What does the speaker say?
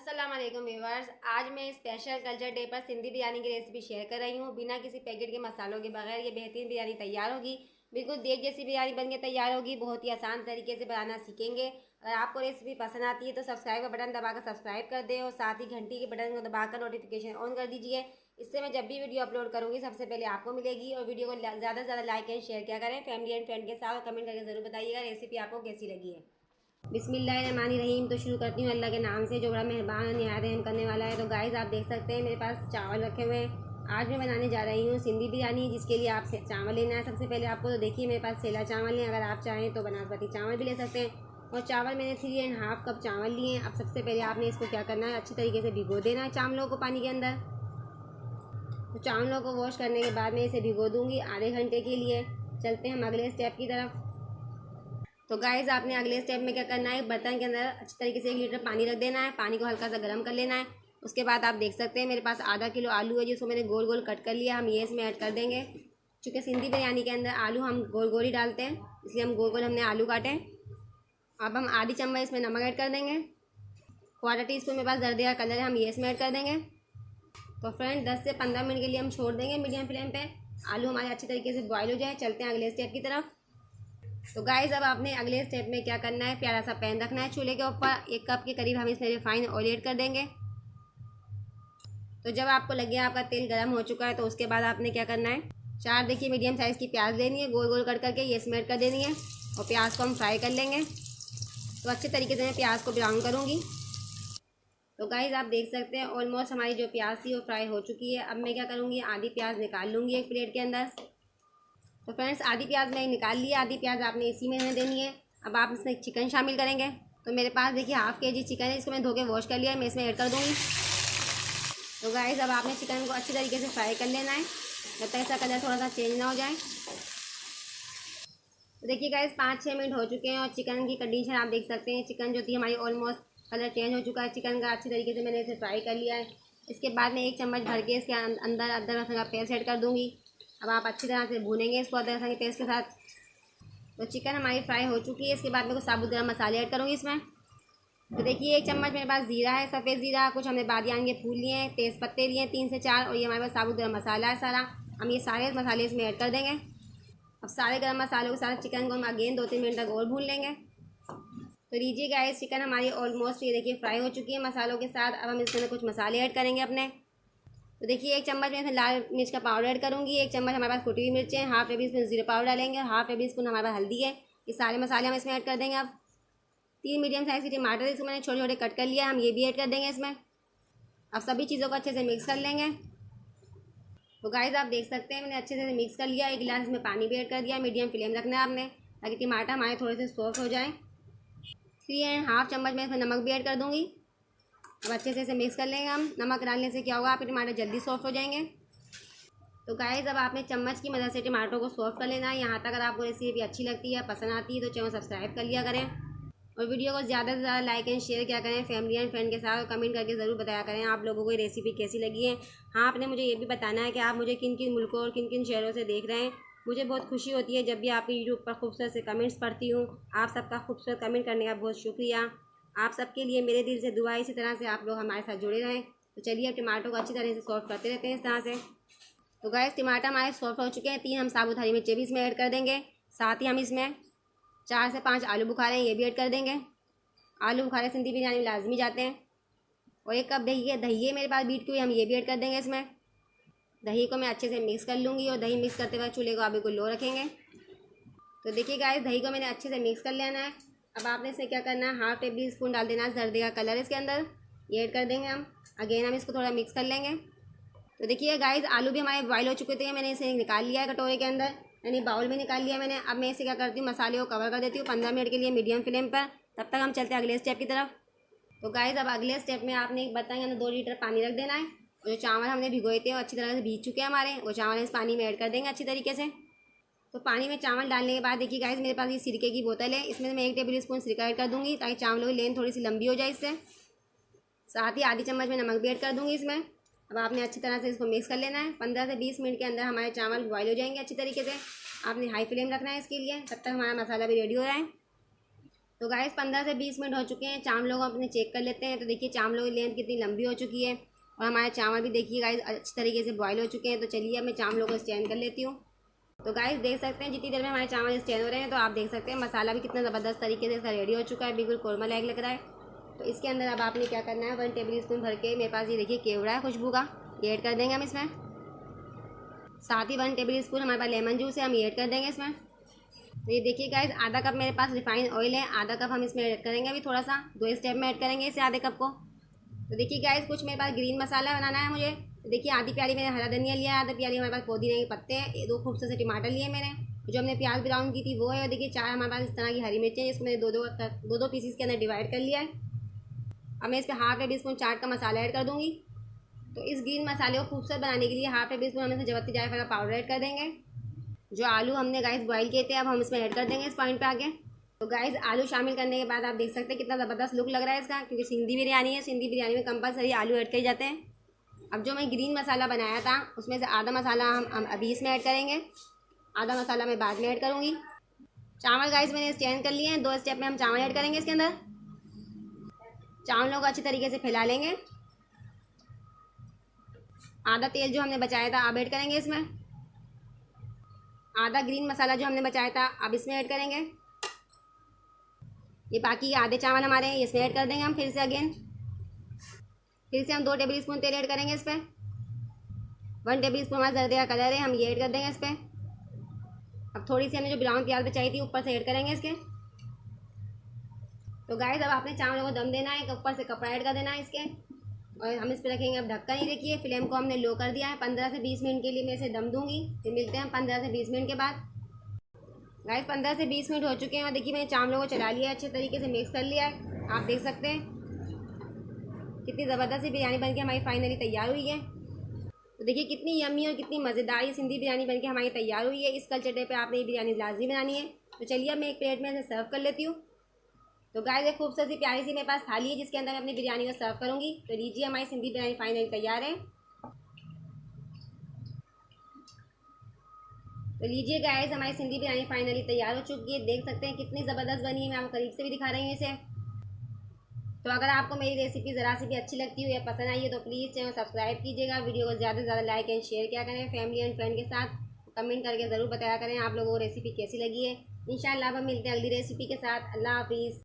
अस्सलाम वालेकुम व्यूवर्स। आज मैं स्पेशल कल्चर डे पर सिंधी बिरयानी की रेसिपी शेयर कर रही हूँ। बिना किसी पैकेट के मसालों के बगैर ये बेहतरीन बिरयानी तैयार होगी। बिल्कुल देग जैसी बिरयानी बनके तैयार होगी। बहुत ही आसान तरीके से बनाना सीखेंगे। अगर आपको रेसिपी पसंद आती है तो सब्सक्राइब का बटन दबाकर सब्सक्राइब कर दें और साथ ही घंटी के बटन को दबाकर नोटिफिकेशन ऑन कर दीजिए। इससे मैं जब भी वीडियो अपलोड करूँगी सबसे पहले आपको मिलेगी। और वीडियो को ज़्यादा से ज़्यादा लाइक एंड शेयर किया करें फैमिली एंड फ्रेंड के साथ, और कमेंट करके ज़रूर बताइएगा रेसिपी आपको कैसी लगी है। बिस्मिल्लाहिर्रहमानिर्रहीम। तो शुरू करती हूँ अल्लाह के नाम से जो बड़ा मेहरबान और निहायत रहम करने वाला है। तो गाइस आप देख सकते हैं मेरे पास चावल रखे हुए हैं। आज मैं बनाने जा रही हूँ सिंधी बिरयानी, जिसके लिए आप चावल लेना है सबसे पहले आपको। तो देखिए मेरे पास सेला चावल हैं, अगर आप चाहें तो बनास्पति चावल भी ले सकते हैं। और चावल मैंने 3½ कप चावल लिए हैं। अब सबसे पहले आपने इसको क्या करना है, अच्छी तरीके से भिगो देना है चावलों को पानी के अंदर। तो चावलों को वॉश करने के बाद मैं इसे भिगो दूँगी आधे घंटे के लिए। चलते हैं हम अगले स्टेप की तरफ। तो गाइस आपने अगले स्टेप में क्या करना है, बर्तन के अंदर अच्छी तरीके से 1 लीटर पानी रख देना है। पानी को हल्का सा गर्म कर लेना है। उसके बाद आप देख सकते हैं मेरे पास आधा किलो आलू है, जिसको मैंने गोल गोल कट कर लिया। हम ये इसमें ऐड कर देंगे। चूँकि सिंधी बिरयानी के अंदर आलू हम गोल गोल ही डालते हैं, इसलिए हम गोल गोल हमने आलू काटे। अब हम आधी चम्मच इसमें नमक ऐड कर देंगे। 1/4 टीस्पून मेरे पास जर्दे का कलर है, हम ये इसमें ऐड कर देंगे। तो फ्रेंड 10 से 15 मिनट के लिए हम छोड़ देंगे मीडियम फ्लेम पे। आलू हमारे अच्छी तरीके से बॉयल हो जाए। चलते हैं अगले स्टेप की तरफ। तो गाइस अब आपने अगले स्टेप में क्या करना है, प्यारा सा पैन रखना है चूल्हे के ऊपर। 1 कप के करीब हम इसमें रिफाइंड ऑयल ऐड कर देंगे। तो जब आपको लगे आपका तेल गर्म हो चुका है तो उसके बाद आपने क्या करना है, 4 देखिए मीडियम साइज़ की प्याज लेनी है, गोल गोल कट करके ये इसमें ऐड कर देनी है। और प्याज को हम फ्राई कर लेंगे। तो अच्छे तरीके से मैं प्याज को ब्राउन करूँगी। तो गाइस आप देख सकते हैं ऑलमोस्ट हमारी जो प्याज थी वो फ्राई हो चुकी है। अब मैं क्या करूँगी, आधी प्याज निकाल लूँगी एक प्लेट के अंदर। तो फ्रेंड्स आधी प्याज मैंने निकाल लिया, आधी प्याज आपने इसी में हमें देनी है। अब आप इसमें चिकन शामिल करेंगे। तो मेरे पास देखिए ½ kg चिकन है, इसको मैं धो के वॉश कर लिया है, मैं इसमें ऐड कर दूँगी। तो गाइस अब आपने चिकन को अच्छी तरीके से फ्राई कर लेना है जब तक इसका कलर थोड़ा सा चेंज ना हो जाए। तो देखिए गाइस 5-6 मिनट हो चुके हैं और चिकन की कंडीशन आप देख सकते हैं। चिकन जो थी हमारी ऑलमोस्ट कलर चेंज हो चुका है चिकन का। अच्छी तरीके से मैंने इसे फ्राई कर लिया है। इसके बाद मैं 1 चम्मच भर के इसके अंदर अदरक लहसुन का पेस्ट ऐड कर दूँगी। अब आप अच्छी तरह से भूनेंगे इसको अदरक लहसुन के पेस्ट के साथ। तो चिकन हमारी फ्राई हो चुकी है। इसके बाद मैं कुछ साबुत गरम मसाले ऐड करूँगी इसमें। तो देखिए 1 चम्मच मेरे पास जीरा है, सफ़ेद जीरा। कुछ हमने बादियान के फूल लिए हैं, तेज़ पत्ते लिए हैं 3 से 4, और ये हमारे पास साबुत गरम मसाला है सारा। हम ये सारे मसाले इसमें ऐड कर देंगे। अब सारे गरम मसालों के साथ चिकन को हम अगेन 2-3 मिनट तक और भून लेंगे। तो लीजिए गाइस चिकन हमारी ऑलमोस्ट ये देखिए फ्राई हो चुकी है मसालों के साथ। अब हम इसमें कुछ मसाले ऐड करेंगे अपने। तो देखिए 1 चम्मच में लाल मिर्च का पाउडर ऐड करूँगी। 1 चम्मच हमारे पास कुटी हुई मिर्च है, ½ टेबल स्पून जीरा पाउडर डालेंगे, और ½ टेबल स्पून हमारे पास हल्दी है। ये सारे मसाले हम इसमें ऐड कर देंगे। अब 3 मीडियम साइज़ के टमाटर इसको मैंने छोटे छोटे कट कर लिया, हम ये भी ऐड कर देंगे इसमें। अब सभी चीज़ों को अच्छे से मिक्स कर लेंगे। तो गाइस आप देख सकते हैं मैंने अच्छे से मिक्स कर लिया। 1 गिलास इसमें पानी भी ऐड कर दिया। मीडियम फ्लेम रखना है आपने ताकि टमाटर हमारे थोड़े से सॉफ्ट हो जाएँ। 3½ चम्मच में इसमें नमक भी ऐड कर दूँगी। अब अच्छे से इसे मिक्स कर लेंगे हम। नमक डालने से क्या होगा, आपके टमाटर जल्दी सॉफ्ट हो जाएंगे। तो गाइस अब आपने चम्मच की मदद से टमाटरों को सॉफ्ट कर लेना है। यहाँ तक अगर आपको रेसिपी अच्छी लगती है, पसंद आती है, तो चैनल सब्सक्राइब कर लिया करें और वीडियो को ज़्यादा से ज़्यादा लाइक एंड शेयर किया करें फैमिली एंड फ्रेंड के साथ। और कमेंट करके ज़रूर बताया करें आप लोगों को ये रेसिपी कैसी लगी है। हाँ, आपने मुझे ये भी बताना है कि आप मुझे किन किन मुल्कों और किन किन शहरों से देख रहे हैं। मुझे बहुत खुशी होती है जब भी आपके यूट्यूब पर खूबसूरत से कमेंट्स पढ़ती हूँ। आप सबका खूबसूरत कमेंट करने का बहुत शुक्रिया। आप सबके लिए मेरे दिल से दुआ। इसी तरह से आप लोग हमारे साथ जुड़े रहें। तो चलिए अब टमाटर को अच्छी तरह से सॉफ्ट करते रहते हैं इस तरह से। तो गैस टमाटर हमारे सॉफ्ट हो चुके हैं। 3 हम साबुत हरी मिर्चें भी इसमें ऐड कर देंगे। साथ ही हम इसमें 4 से 5 आलू बुखारे हैं, ये भी ऐड कर देंगे। आलू बुखारे सिंधी बिरयानी में लाजमी जाते हैं। और 1 कप दही है, दही है मेरे पास बीट की हुई, हम ये भी ऐड कर देंगे इसमें। दही को मैं अच्छे से मिक्स कर लूँगी और दही मिक्स करते वक्त चूल्हे को आप बिल्कुल लो रखेंगे। तो देखिए गाइस दही को मैंने अच्छे से मिक्स कर लेना है। अब आपने इसमें क्या करना है, ½ टेबल स्पून डाल देना है जर्दे का कलर इसके अंदर, ये ऐड कर देंगे हम। अगेन हम इसको थोड़ा मिक्स कर लेंगे। तो देखिए गाइस आलू भी हमारे बॉयल हो चुके थे, मैंने इसे निकाल लिया है कटोरे के अंदर, यानी बाउल में निकाल लिया मैंने। अब मैं इसे क्या करती हूँ, मसाले को कवर कर देती हूँ 15 मिनट के लिए मीडियम फ्लेम पर। तब तक हम चलते हैं अगले स्टेप की तरफ। तो गाइस अब अगले स्टेप में आपने एक बर्तन के अंदर 2 लीटर पानी रख देना है। और जो चावल हमने भिगोए थे वो अच्छी तरह से भीग चुके हैं हमारे, वो चावल इस पानी में ऐड कर देंगे अच्छी तरीके से। तो पानी में चावल डालने के बाद देखिए गाइस मेरे पास ये सिरके की बोतल है, इसमें मैं 1 टेबल स्पून सिरका ऐड कर दूँगी ताकि चावलों की लेन थोड़ी सी लंबी हो जाए इससे। साथ ही आधी चम्मच में नमक भी ऐड कर दूँगी इसमें। अब आपने अच्छी तरह से इसको मिक्स कर लेना है। 15 से 20 मिनट के अंदर हमारे चावल बॉयल हो जाएंगे अच्छी तरीके से। आपने हाई फ्लेम रखना है इसके लिए, तब तक हमारा मसाला भी रेडी हो रहा है। तो गाइस 15 से 20 मिनट हो चुके हैं, चावलों को अपने चेक कर लेते हैं। तो देखिए चावलों की लेंथ कितनी लंबी हो चुकी है और हमारे चावल भी देखिए गाइस अच्छी तरीके से बॉयल हो चुके हैं। तो चलिए अब मैं चावलों को स्टैंड कर लेती हूँ। तो गाइस देख सकते हैं जितनी देर में हमारे चावल स्टैंड हो रहे हैं, तो आप देख सकते हैं मसाला भी कितना ज़बरदस्त तरीके से इसका रेडी हो चुका है, बिल्कुल कोरमा लायक लग रहा है। तो इसके अंदर अब आपने क्या करना है, 1 टेबल स्पून भर के, मेरे पास ये देखिए केवड़ा है खुशबू का, ये ऐड कर देंगे हम इसमें। साथ ही 1 टेबल स्पून हमारे पास लेमन जूस है, हम ये ऐड कर देंगे इसमें। तो ये देखिए गाइस आधा कप मेरे पास रिफाइंड ऑयल है, आधा कप हम इसमें ऐड करेंगे अभी थोड़ा सा, 2 स्टेप में ऐड करेंगे इसे आधे कप को। तो देखिए गाइस कुछ मेरे पास ग्रीन मसाला बनाना है मुझे। तो देखिए आधी प्याली मैंने हरा धनिया लिया है, आधा प्याली हमारे पास पुदीने के पत्ते हैं, 2 खूबसूरत से टमाटर लिए मैंने, जो हमने प्याज ब्राउन की थी वो है। और देखिए 4 हमारे पास इस तरह की हरी मिर्चें, इसको मैंने दो पीसीस के अंदर डिवाइड कर लिया है। अब मैं इस पर हाफ टेबल स्पून चाट का मसाला ऐड कर दूँगी। तो इस ग्रीन मसाले को खूबसूरत बनाने के लिए हाफ टेबल स्पून हम इसमें जवती जायफल का पाउडर ऐड कर देंगे। जो आलू हमने गाइस बॉईल किए थे अब हम इसमें ऐड कर देंगे इस पॉइंट पे आगे। तो गाइस आलू शामिल करने के बाद आप देख सकते हैं कितना ज़बरदस्त लुक लग रहा है इसका, क्योंकि सिंधी बिरयानी है, सिंधी बिरयानी में कंपलसरी आलू ऐड किए जाते हैं। अब जो मैं ग्रीन मसाला बनाया था उसमें से आधा मसाला हम अभी इसमें ऐड करेंगे, आधा मसाला मैं बाद में ऐड करूँगी। चावल गाइस मैंने स्टैंड कर लिए हैं, 2 स्टेप में हम चावल ऐड करेंगे इसके अंदर। चावलों को अच्छी तरीके से फैला लेंगे। आधा तेल जो हमने बचाया था अब ऐड करेंगे इसमें। आधा ग्रीन मसाला जो हमने बचाया था अब इसमें ऐड करेंगे। ये बाकी आधे चावल हमारे हैं, इसमें ऐड कर देंगे हम फिर से अगेन। फिर से हम 2 टेबल स्पून तेल ऐड करेंगे इस पर। 1 टेबल स्पून हमारा जर्दे का कलर है, हम ये ऐड कर देंगे इस पर। अब थोड़ी सी हमने जो ब्राउन प्याज बचाई थी ऊपर से ऐड करेंगे इसके। तो गाइस अब आपने चावलों को दम देना है, ऊपर से कपड़ा ऐड कर देना है इसके, और हम इस पर रखेंगे अब ढक्कन। ही देखिए फ्लेम को हमने लो कर दिया है। 15 से 20 मिनट के लिए मैं इसे दम दूंगी, फिर मिलते हैं 15 से 20 मिनट के बाद। गाइस 15 से 20 मिनट हो चुके हैं और देखिए मैंने चावलों को चला लिया है, अच्छे तरीके से मिक्स कर लिया है। आप देख सकते हैं कितनी ज़बरदस्त सी बिरयानी बनके हमारी फाइनली तैयार हुई है। तो देखिए कितनी यम्मी और कितनी मज़ेदार ये सिंधी बिरयानी बनके हमारी तैयार हुई है। इस कल्चर डे पे आपने ये बिरयानी लाजमी बनानी है। तो चलिए अब मैं एक प्लेट में इसे सर्व कर लेती हूँ। तो गाइस एक खूबसूरत सी प्यारी सी मेरे पास थाली है जिसके अंदर मैं अपनी बिरयानी को सर्व करूँगी। तो लीजिए हमारी सिंधी बिरयानी फाइनली तैयार है। तो लीजिए गाइस हमारी सिंधी बिरयानी फाइनली तैयार हो चुकी है। देख सकते हैं कितनी ज़बरदस्त बनी है, मैं आपको करीब से भी दिखा रही हूँ इसे। तो अगर आपको मेरी रेसिपी ज़रा सी भी अच्छी लगती हो या पसंद आई है तो प्लीज़ चैनल सब्सक्राइब कीजिएगा, वीडियो को ज़्यादा से ज़्यादा लाइक एंड शेयर किया करें फैमिली एंड फ्रेंड के साथ। कमेंट करके ज़रूर बताया करें आप लोगों को रेसिपी कैसी लगी है। इंशाल्लाह अब हम मिलते हैं अगली रेसिपी के साथ। अल्लाह हाफिज़।